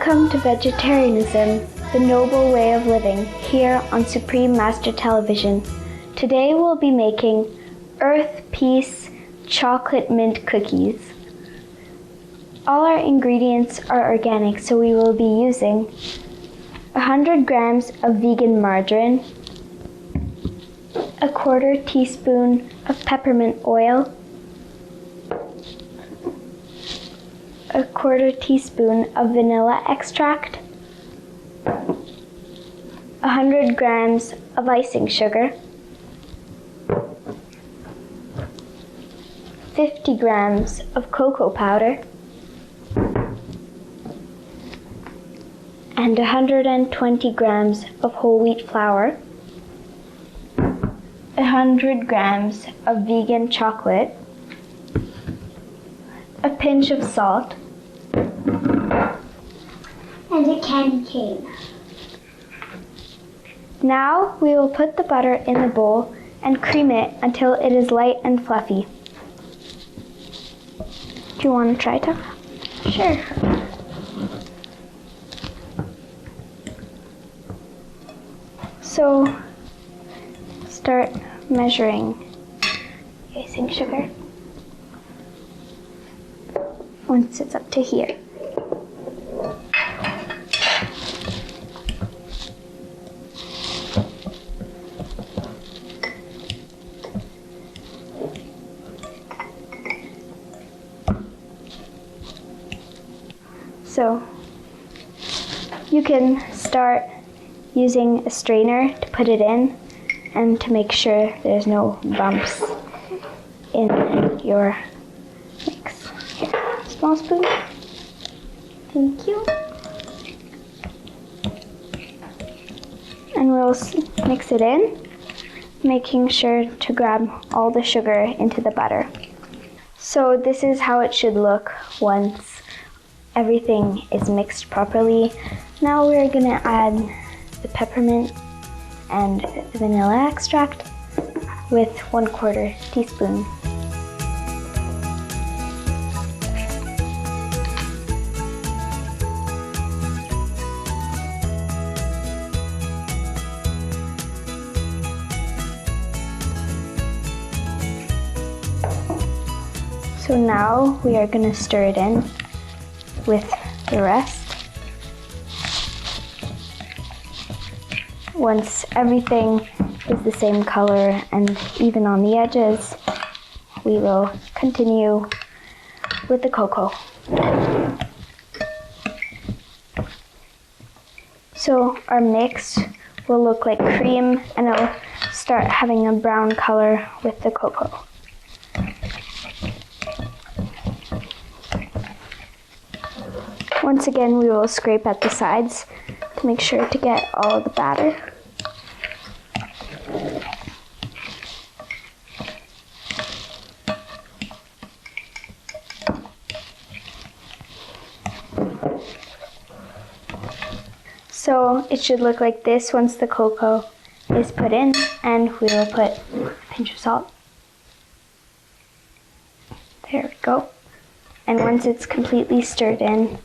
Welcome to Vegetarianism, the noble way of living, here on Supreme Master Television. Today we'll be making Earth Peace chocolate mint cookies. All our ingredients are organic, so we will be using 100 grams of vegan margarine, a 1/4 teaspoon of peppermint oil, a 1/4 teaspoon of vanilla extract, 100 grams of icing sugar, 50 grams of cocoa powder, and 120 grams of whole wheat flour, 100 grams of vegan chocolate, a pinch of salt, and a candy cane. Now we will put the butter in the bowl and cream it until it is light and fluffy. Do you want to try, Tuck? Sure. So start measuring the icing sugar once it's up to here. So you can start using a strainer to put it in and to make sure there's no bumps in your mix. Here, small spoon. Thank you. And we'll mix it in, making sure to grab all the sugar into the butter. So this is how it should look once everything is mixed properly. Now we're gonna add the peppermint and the vanilla extract with 1/4 teaspoon. So now we are gonna stir it in with the rest. Once everything is the same color and even on the edges, we will continue with the cocoa. So our mix will look like cream and it'll start having a brown color with the cocoa. Once again, we will scrape at the sides to make sure to get all of the batter. So it should look like this once the cocoa is put in, and we will put a pinch of salt. There we go. And once it's completely stirred in,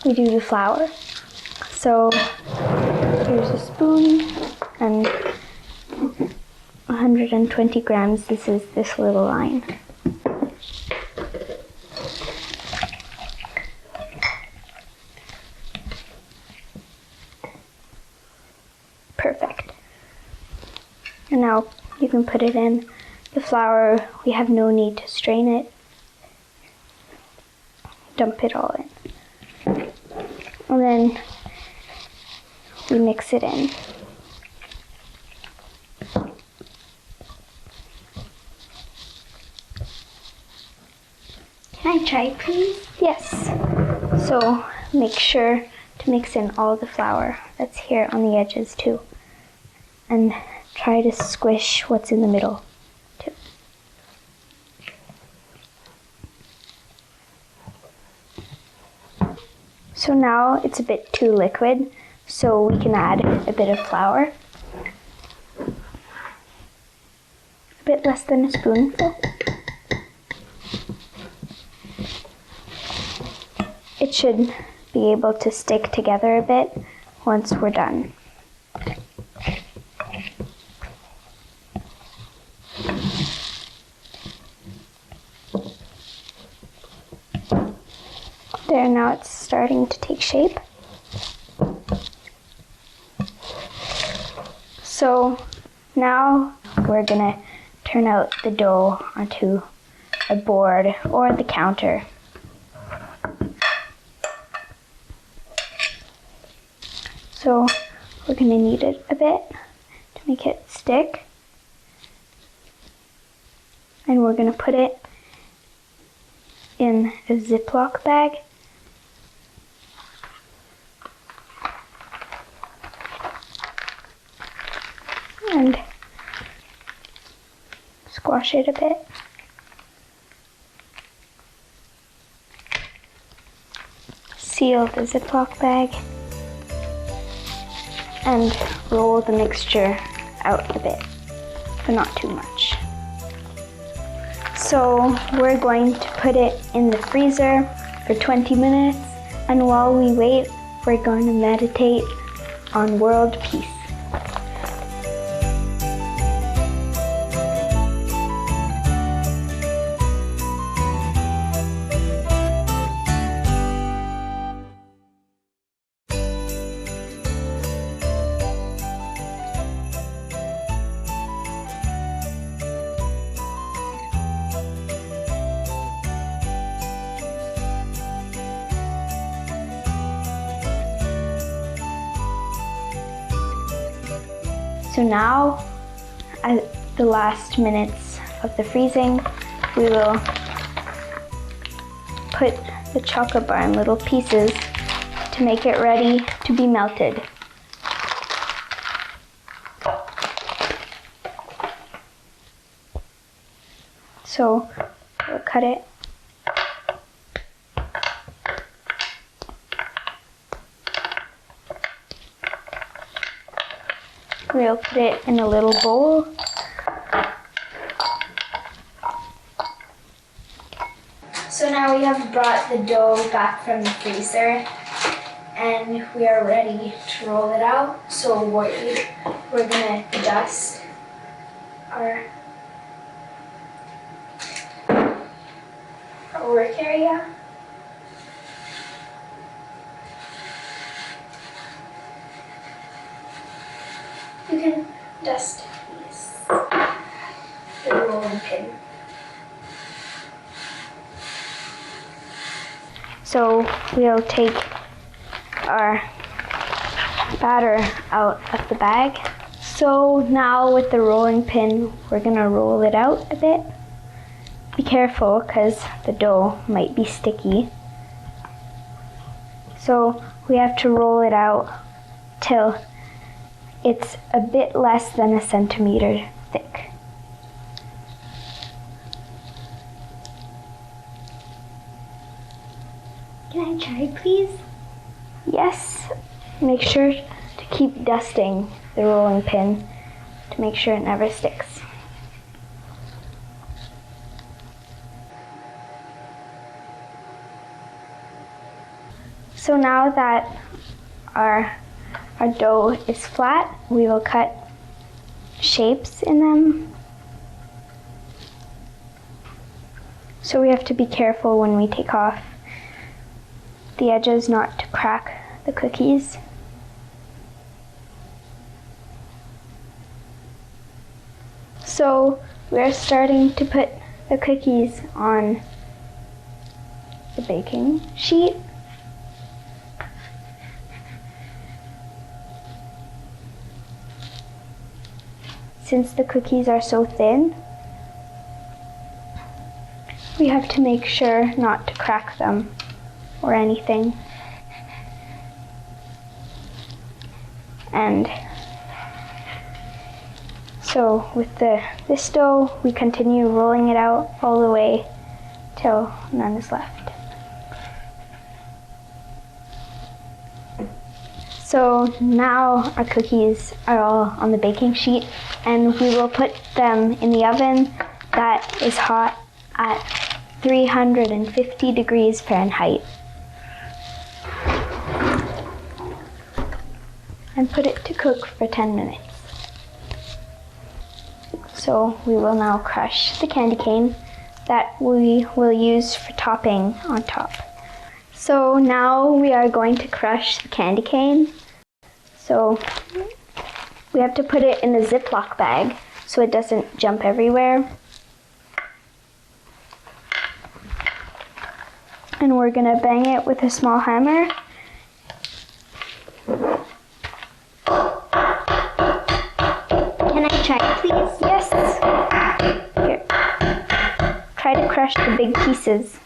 we do the flour. So here's a spoon and 120 grams. This is this little line. Perfect. And now you can put it in. The flour, we have no need to strain it. Dump it all in. And then we mix it in. Can I try, please? Yes. So make sure to mix in all the flour that's here on the edges too. And try to squish what's in the middle too. So now it's a bit too liquid, so we can add a bit of flour. A bit less than a spoonful. It should be able to stick together a bit once we're done. There, now it's starting to take shape. So now we're gonna turn out the dough onto a board or the counter. So we're gonna knead it a bit to make it stick. And we're gonna put it in a Ziploc bag. And squash it a bit. Seal the Ziploc bag and roll the mixture out a bit, but not too much. So we're going to put it in the freezer for 20 minutes, and while we wait, we're going to meditate on world peace. So now, at the last minutes of the freezing, we will put the chocolate bar in little pieces to make it ready to be melted. So we'll cut it. We'll put it in a little bowl. So now we have brought the dough back from the freezer and we are ready to roll it out. So we're gonna dust our work area. You can dust the rolling pin. So we'll take our batter out of the bag. So now with the rolling pin, we're gonna roll it out a bit. Be careful because the dough might be sticky. So we have to roll it out till it's a bit less than a centimeter thick. Can I try, please? Yes, make sure to keep dusting the rolling pin to make sure it never sticks. So now that our dough is flat, we will cut shapes in them. So we have to be careful when we take off the edges not to crack the cookies. So we're starting to put the cookies on the baking sheet. Since the cookies are so thin, we have to make sure not to crack them or anything. And so with this dough, we continue rolling it out all the way till none is left. So now our cookies are all on the baking sheet, and we will put them in the oven that is hot at 350 degrees Fahrenheit. and put it to cook for 10 minutes. So we will now crush the candy cane that we will use for topping on top. So now we are going to crush the candy cane. So we have to put it in a Ziploc bag so it doesn't jump everywhere. And we're gonna bang it with a small hammer. Can I try, please? Yes. Here. Try to crush the big pieces.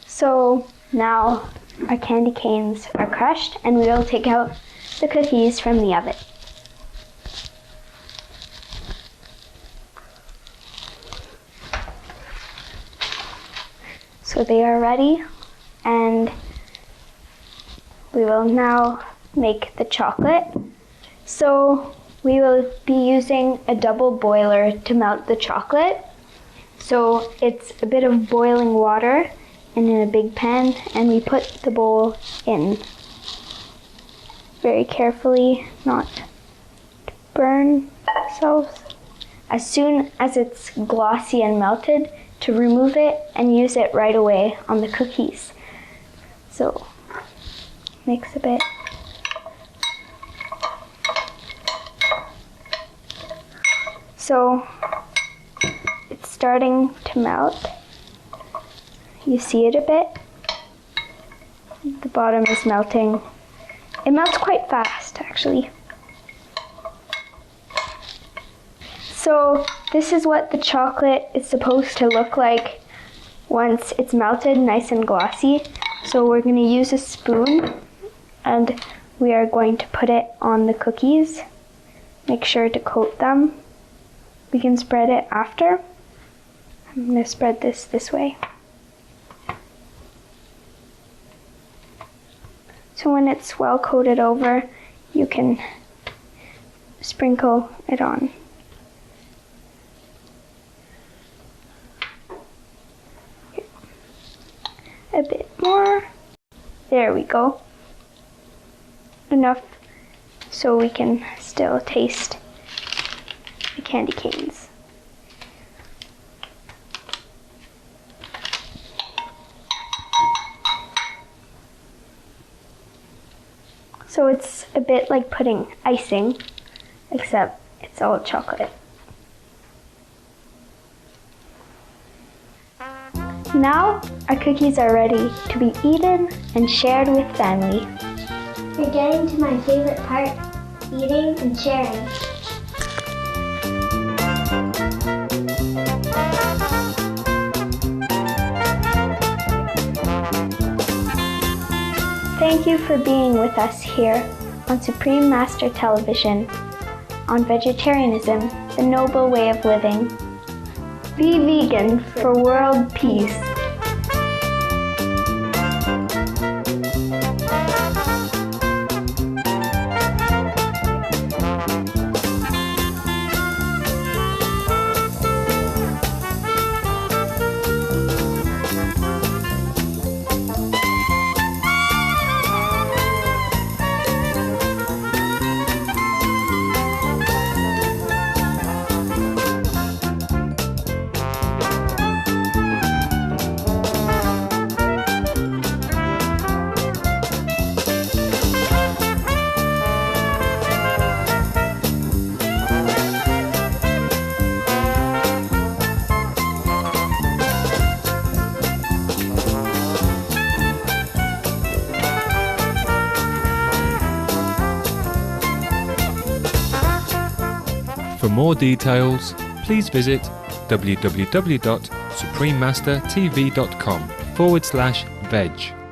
So now our candy canes are crushed and we will take out the cookies from the oven. So they are ready, and we will now make the chocolate. So we will be using a double boiler to melt the chocolate. So it's a bit of boiling water and in a big pan, and we put the bowl in very carefully, not to burn ourselves. As soon as it's glossy and melted, to remove it and use it right away on the cookies. So mix a bit. So it's starting to melt. You see it a bit. The bottom is melting. It melts quite fast, actually. So this is what the chocolate is supposed to look like once it's melted, nice and glossy. So we're going to use a spoon and we are going to put it on the cookies. Make sure to coat them. We can spread it after. I'm going to spread this way. So when it's well coated over, you can sprinkle it on. A bit more. There we go. Enough so we can still taste the candy canes. So it's a bit like putting icing, except it's all chocolate. Now our cookies are ready to be eaten and shared with family. You're getting to my favorite part, eating and sharing. Thank you for being with us here on Supreme Master Television on vegetarianism, the noble way of living. Be vegan for world peace. For more details, please visit www.suprememastertv.com/veg.